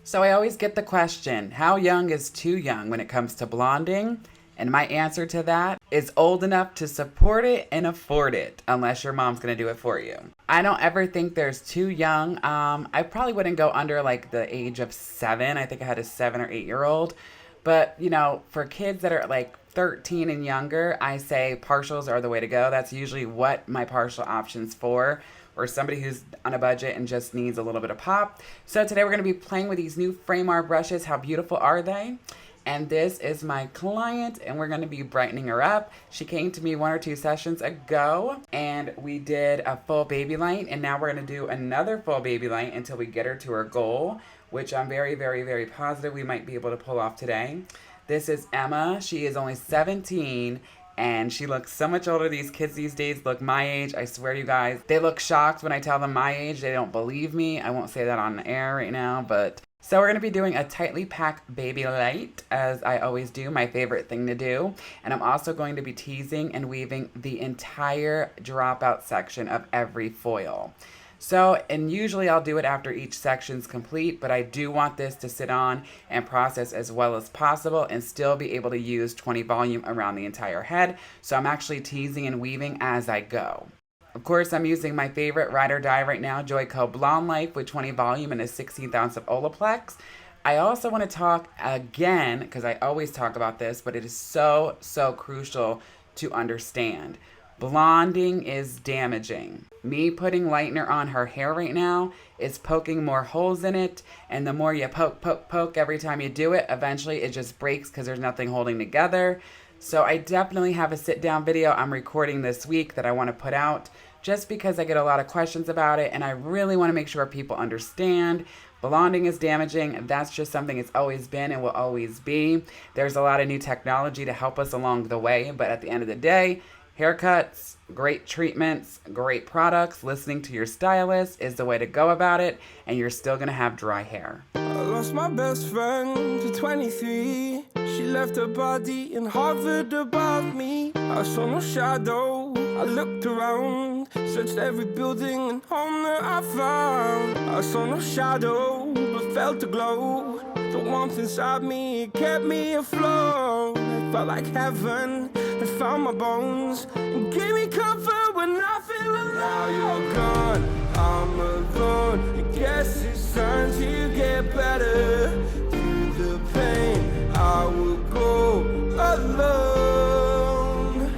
So I always get the question, how young is too young when it comes to blonding? And my answer to that is old enough to support it and afford it, unless your mom's gonna do it for you. I don't ever think there's too young. I probably wouldn't go under like the age of 7. I think I had a 7 or 8 year old. But, for kids that are like 13 and younger, I say partials are the way to go. That's usually what my partial option's for, or somebody who's on a budget and just needs a little bit of pop. So today we're going to be playing with these new frame art brushes. How beautiful are they? And this is my client, and we're going to be brightening her up. She came to me 1 or 2 sessions ago, and we did a full baby light, and now we're going to do another full baby light until we get her to her goal, which I'm very, very, very positive we might be able to pull off today. This is Emma. She is only 17, and she looks so much older. These kids these days look my age. I swear, you guys, they look shocked when I tell them my age. They don't believe me. I won't say that on the air right now, but... So we're going to be doing a tightly packed baby light, as I always do, my favorite thing to do. And I'm also going to be teasing and weaving the entire dropout section of every foil. And usually I'll do it after each section's complete, but I do want this to sit on and process as well as possible and still be able to use 20 volume around the entire head. So I'm actually teasing and weaving as I go. Of course, I'm using my favorite ride or die right now, Joico Blonde Life with 20 volume and a 16th ounce of Olaplex. I also want to talk again, because I always talk about this, but it is so, so crucial to understand. Blonding is damaging. Me putting lightener on her hair right now is poking more holes in it, and the more you poke every time you do it, eventually it just breaks because there's nothing holding together. So I definitely have a sit-down video I'm recording this week that I want to put out just because I get a lot of questions about it, and I really want to make sure people understand. Blonding is damaging. That's just something it's always been and will always be. There's a lot of new technology to help us along the way, but at the end of the day, haircuts, great treatments, great products, listening to your stylist is the way to go about it, and you're still going to have dry hair. I lost my best friend to 23. She left her body and hovered above me. I saw no shadow. I looked around, searched every building and home that I found. I saw no shadow, but felt a glow. The warmth inside me kept me afloat. It felt like heaven had found my bones and gave me comfort when I feel alone. Now you're gone, I'm alone. I guess it's time to get better. Through the pain, I will go alone.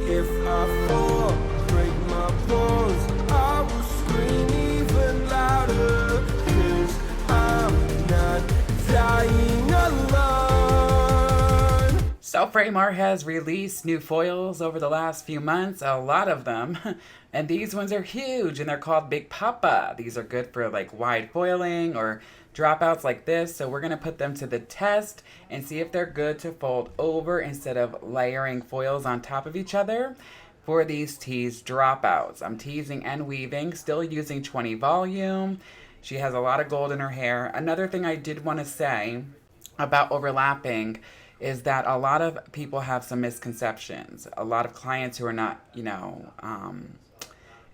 If I fall, break my bones, I will scream even louder. 'Cause I'm not dying alone. So Frame Art has released new foils over the last few months, a lot of them. And these ones are huge, and they're called Big Papa. These are good for like wide foiling or dropouts like this. So we're going to put them to the test and see if they're good to fold over instead of layering foils on top of each other for these teased dropouts. I'm teasing and weaving, still using 20 volume. She has a lot of gold in her hair. Another thing I did want to say about overlapping is that a lot of people have some misconceptions. A lot of clients who are not,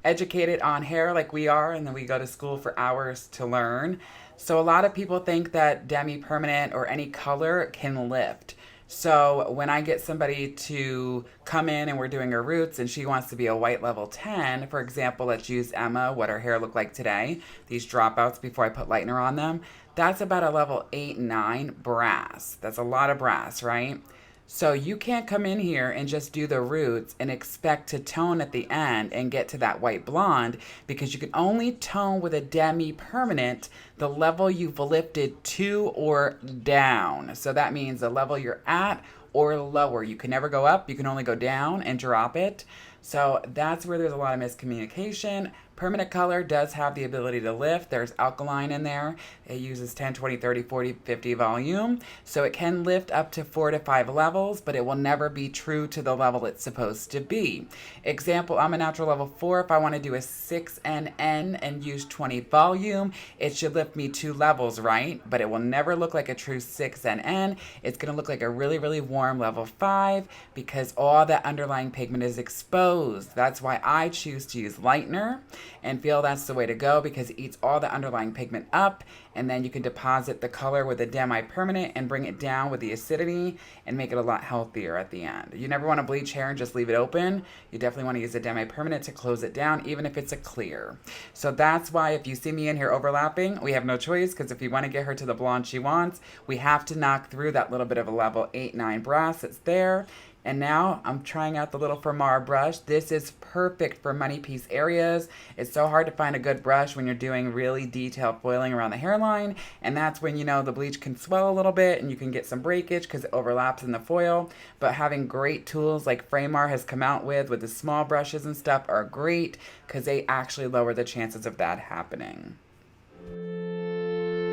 educated on hair like we are, and then we go to school for hours to learn. So a lot of people think that Demi Permanent or any color can lift. So when I get somebody to come in and we're doing her roots and she wants to be a white level 10, for example, let's use Emma, what her hair looked like today, these dropouts before I put lightener on them, that's about a level 8, 9 brass. That's a lot of brass, right? So you can't come in here and just do the roots and expect to tone at the end and get to that white blonde, because you can only tone with a Demi Permanent the level you've lifted to or down. So that means the level you're at or lower. You can never go up. You can only go down and drop it. So that's where there's a lot of miscommunication. Permanent color does have the ability to lift. There's alkaline in there. It uses 10, 20, 30, 40, 50 volume. So it can lift up to 4 to 5 levels, but it will never be true to the level it's supposed to be. Example, I'm a natural level 4. If I want to do a 6NN and use 20 volume, it should lift me 2 levels, right? But it will never look like a true 6NN. It's going to look like a really, really warm level 5 because all that underlying pigment is exposed. That's why I choose to use lightener. and feel that's the way to go because it eats all the underlying pigment up, and then you can deposit the color with a Demi Permanent and bring it down with the acidity and make it a lot healthier at the end. You never want to bleach hair and just leave it open. You definitely want to use a Demi Permanent to close it down, even if it's a clear. So that's why if you see me in here overlapping, we have no choice, because if you want to get her to the blonde she wants, we have to knock through that little bit of a level 8-9 brass that's there. And now I'm trying out the little Fermar brush. This is perfect for money piece areas. It's so hard to find a good brush when you're doing really detailed foiling around the hairline. And that's when, you know, the bleach can swell a little bit and you can get some breakage because it overlaps in the foil. But having great tools like Fermar has come out with the small brushes and stuff are great because they actually lower the chances of that happening.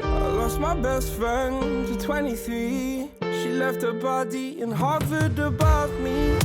I lost my best friend to 23. She left her body and hovered above me.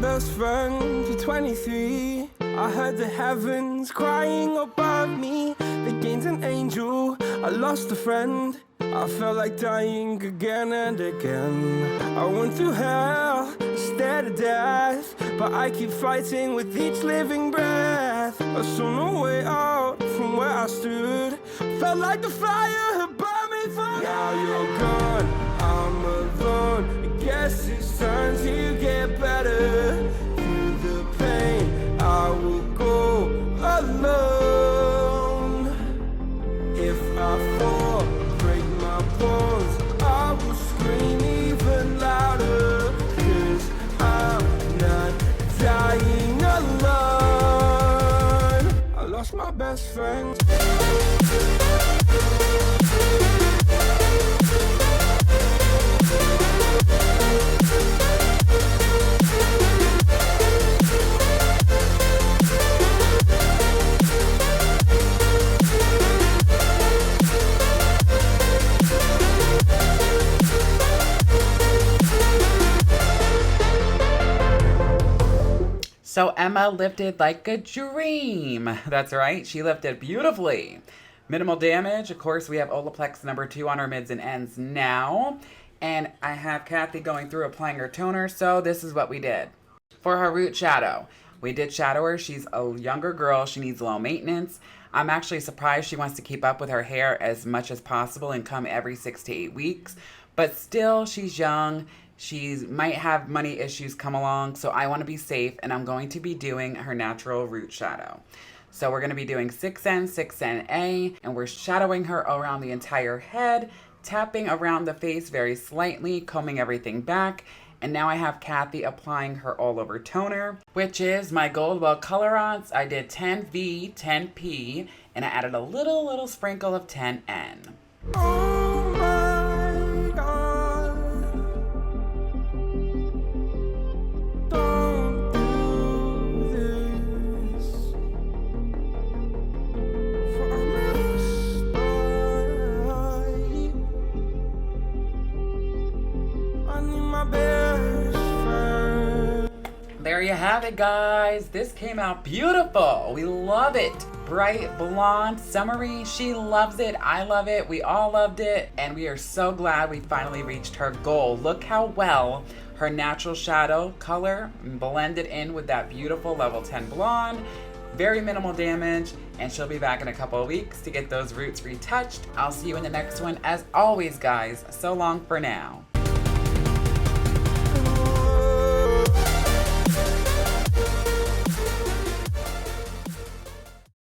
Best friend to 23. I heard the heavens crying above me. They gained an angel, I lost a friend. I felt like dying again and again. I went through hell, stared at death, but I keep fighting with each living breath. I saw no way out from where I stood. Felt like the fire had burned me for. Now you're gone, I'm alone. I guess it's time to get better. Through the pain, I will go alone. If I fall, break my bones, I will scream even louder. 'Cause I'm not dying alone. I lost my best friend. So Emma lifted like a dream. That's right, she lifted beautifully. Minimal damage. Of course, we have Olaplex #2 on her mids and ends now. And I have Cathy going through applying her toner. So this is what we did. For her root shadow, we did shadow her. She's a younger girl. She needs low maintenance. I'm actually surprised she wants to keep up with her hair as much as possible and come every 6 to 8 weeks. But still, she's young. She might have money issues come along, so I want to be safe, and I'm going to be doing her natural root shadow. So we're going to be doing 6N, 6NA, and we're shadowing her around the entire head, tapping around the face very slightly, combing everything back. And now I have Cathy applying her all over toner, which is my Goldwell Colorance. I did 10V, 10P, and I added a little sprinkle of 10N. Oh my God. Don't do this. For I must die. I need my best friend. There you have it, guys. This came out beautiful. We love it. Bright, blonde, summery. She loves it. I love it. We all loved it. And we are so glad we finally reached her goal. Look how well her natural shadow color blended in with that beautiful level 10 blonde. Very minimal damage. And she'll be back in a couple of weeks to get those roots retouched. I'll see you in the next one. As always, guys, so long for now.